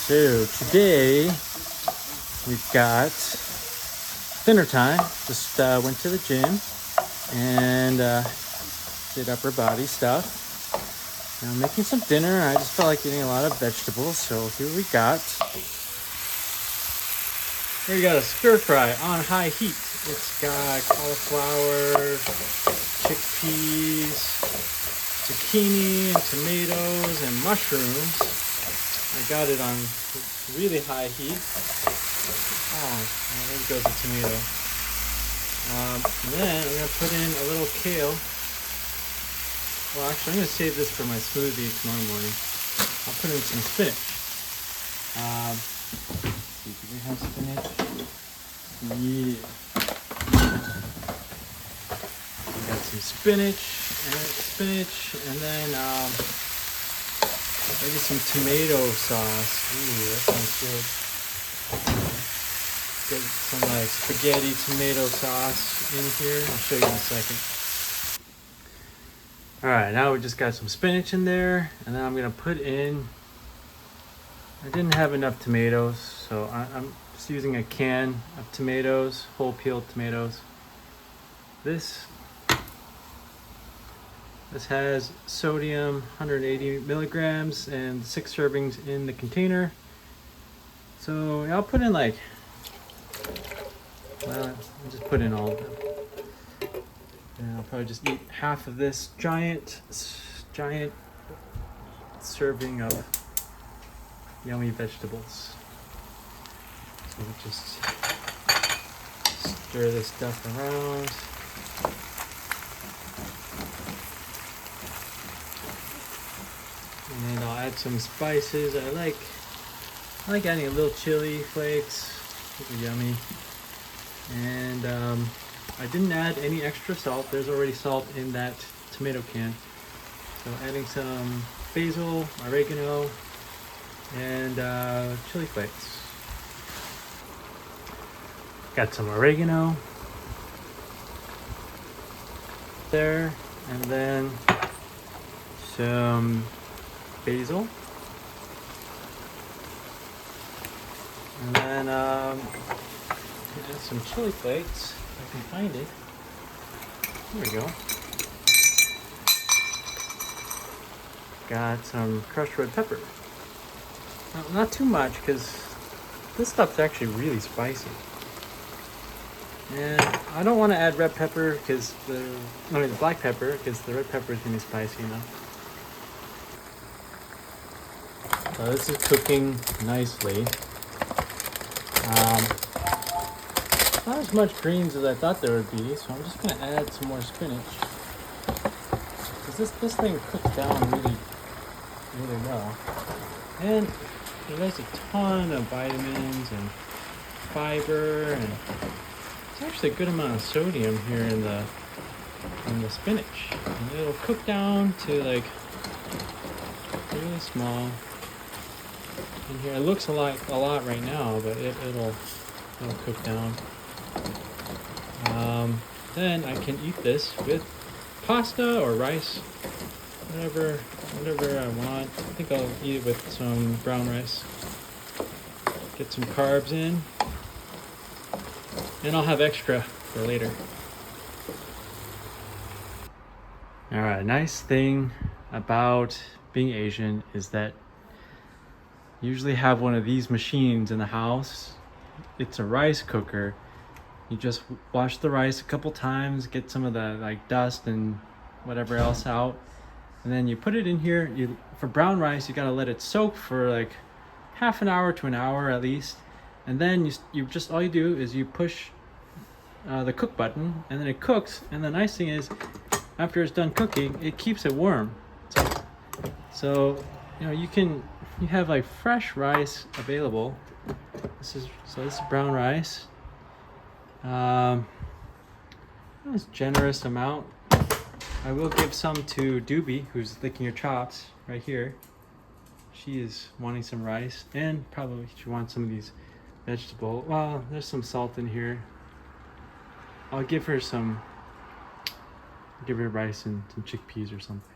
So today we've got dinner time. Just went to the gym and did upper body stuff. Now I'm making some dinner. I just felt like eating a lot of vegetables, so here we got a stir fry on high heat. It's got cauliflower, chickpeas, zucchini, and tomatoes, and mushrooms. I got it on really high heat. Oh, there goes the tomato. And then I'm going to put in a little kale. Well, actually, I'm going to save this for my smoothie tomorrow morning. I'll put in some spinach. Do we have spinach? Yeah. We got some spinach, and then maybe some tomato sauce. Ooh, that sounds good. Get some like spaghetti tomato sauce in here. I'll show you in a second. All right, now we just got some spinach in there, and then I'm gonna put in. I didn't have enough tomatoes, so I'm just using a can of tomatoes, whole peeled tomatoes. This has sodium, 180 milligrams, and 6 servings in the container. So I'll put in I'll just put in all of them. And I'll probably just eat half of this giant serving of yummy vegetables. So we'll just stir this stuff around. And then I'll add some spices. I like adding a little chili flakes. Those are yummy. And I didn't add any extra salt. There's already salt in that tomato can. So adding some basil, oregano, and chili flakes. Got some oregano there, and then some basil, and then add some chili flakes if I can find it. There we go. Got some crushed red pepper. Not too much, because this stuff's actually really spicy. And I don't want to add red pepper because the black pepper, because the red pepper is going to be spicy enough. So this is cooking nicely. Not as much greens as I thought there would be, so I'm just going to add some more spinach. Because this thing cooks down really well. And it has a ton of vitamins and fiber, and it's actually a good amount of sodium here in the spinach. And it'll cook down to like really small. In here, it looks a lot right now, but it'll cook down. Then I can eat this with pasta or rice, whatever I want. I think I'll eat it with some brown rice. Get some carbs in, and I'll have extra for later. All right, nice thing about being Asian is that you usually have one of these machines in the house. It's a rice cooker. You just wash the rice a couple times, get some of the dust and whatever else out, and then you put it in here. For brown rice, you gotta let it soak for half an hour to an hour at least, and then you just all you do is you push the cook button, and then it cooks. And the nice thing is, after it's done cooking, it keeps it warm. So you have fresh rice available. This is brown rice. This generous amount. I will give some to Doobie, who's licking your chops right here. She is wanting some rice, and probably she wants some of these vegetable. Well, there's some salt in here. I'll give her rice and some chickpeas or something.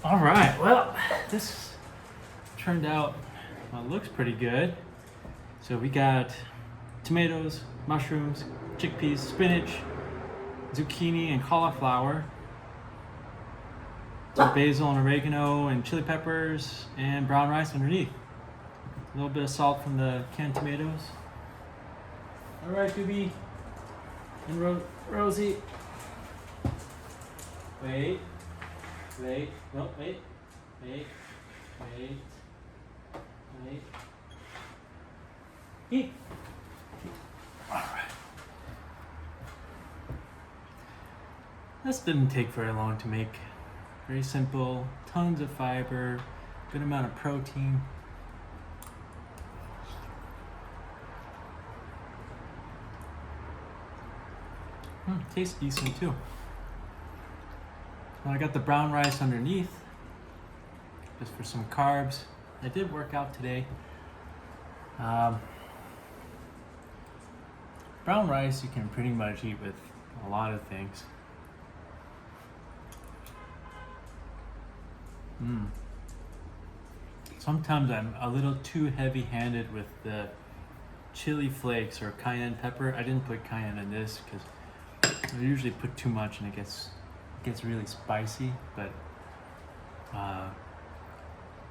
All right, well, this turned out, well, looks pretty good. So we got tomatoes, mushrooms, chickpeas, spinach, zucchini, and cauliflower. Some basil and oregano and chili peppers and brown rice underneath. A little bit of salt from the canned tomatoes. All right, Doobie and Rosie. Wait, no, wait. Eat. All right. This didn't take very long to make. Very simple, tons of fiber, good amount of protein. Tastes decent too. Well, I got the brown rice underneath, just for some carbs. I did work out today. Brown rice you can pretty much eat with a lot of things. Sometimes I'm a little too heavy-handed with the chili flakes or cayenne pepper. I didn't put cayenne in this because I usually put too much and it gets really spicy. But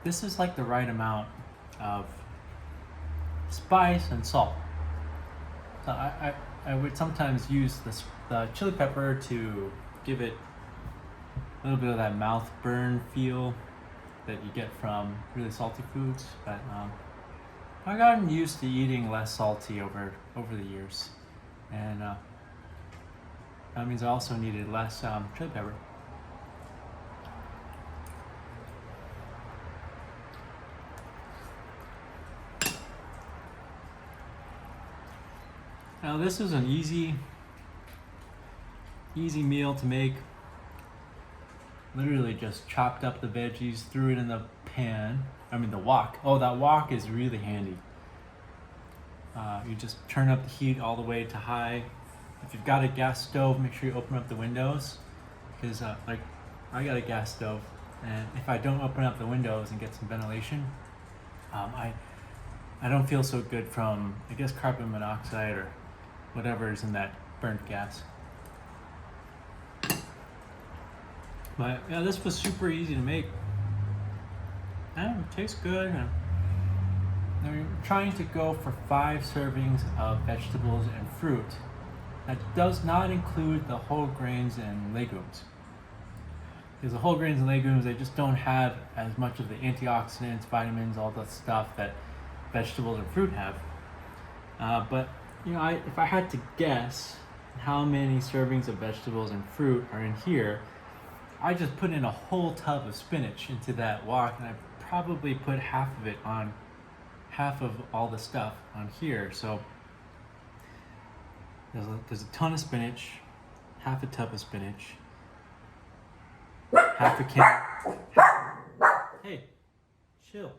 this is like the right amount of spice and salt. So I would sometimes use the chili pepper to give it a little bit of that mouth burn feel that you get from really salty foods, but I've gotten used to eating less salty over the years, and that means I also needed less chili pepper. Now this is an easy meal to make. Literally just chopped up the veggies, threw it in the pan. The wok. Oh, that wok is really handy. You just turn up the heat all the way to high. If you've got a gas stove, make sure you open up the windows, because like I got a gas stove, and if I don't open up the windows and get some ventilation, I don't feel so good from, I guess, carbon monoxide or whatever is in that burnt gas. But yeah, this was super easy to make. And it tastes good. We're trying to go for 5 servings of vegetables and fruit. That does not include the whole grains and legumes. Because the whole grains and legumes, they just don't have as much of the antioxidants, vitamins, all that stuff that vegetables and fruit have. But if I had to guess how many servings of vegetables and fruit are in here, I just put in a whole tub of spinach into that wok, and I probably put half of all the stuff on here. So there's a ton of spinach, half a tub of spinach, half a can. Hey, chill.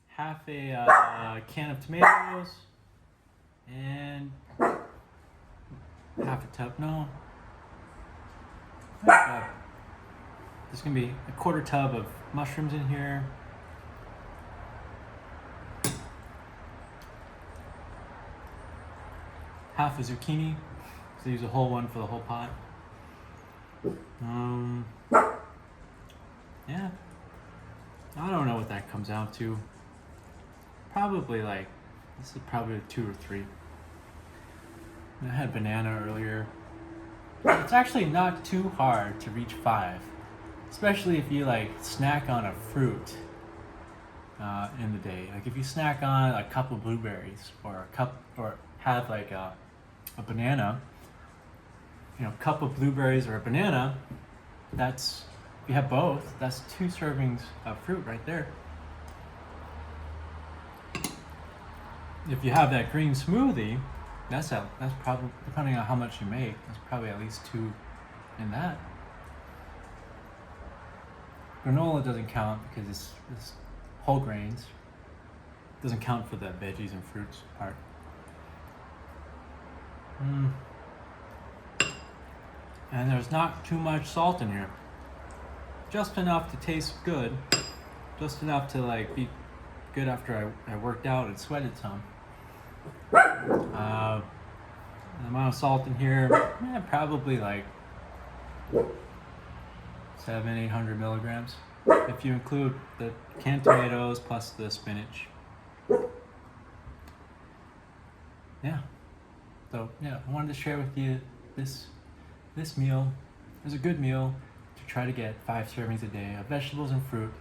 Half a can of tomatoes, and half a tub. No. There's gonna be a quarter tub of mushrooms in here. Half a zucchini, so use a whole one for the whole pot. Yeah. I don't know what that comes out to. Probably this is probably 2 or 3. I had banana earlier. It's actually not too hard to reach 5, especially if you snack on a fruit in the day. Like if you snack on a cup of blueberries or have a banana, cup of blueberries or a banana, if you have both, that's 2 servings of fruit right there. If you have that green smoothie, that's probably, depending on how much you make, that's probably at least 2 in that. Granola doesn't count because it's whole grains. It doesn't count for the veggies and fruits part. And there's not too much salt in here. just enough to taste good, just enough to like be good after I worked out and sweated some. The amount of salt in here, probably like 700-800 milligrams if you include the canned tomatoes plus the spinach. Yeah. So yeah, I wanted to share with you this meal. It's a good meal to try to get 5 servings a day of vegetables and fruit.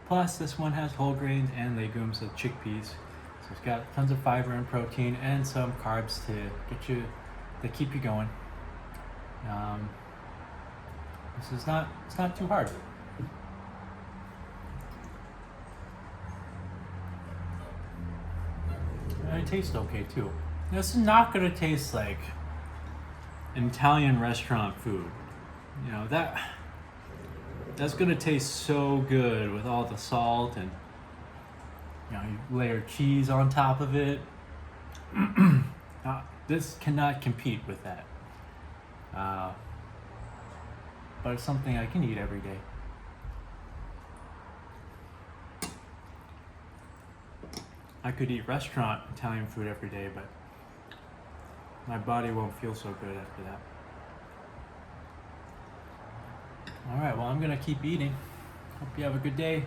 Plus, this one has whole grains and legumes, so chickpeas. So it's got tons of fiber and protein and some carbs to keep you going. It's not too hard. And it tastes okay too. This is not gonna taste like an Italian restaurant food. You know, that's gonna taste so good with all the salt, and you know, you layer cheese on top of it. This cannot compete with that. But it's something I can eat every day. I could eat restaurant Italian food every day, but my body won't feel so good after that. All right, well, I'm gonna keep eating. Hope you have a good day.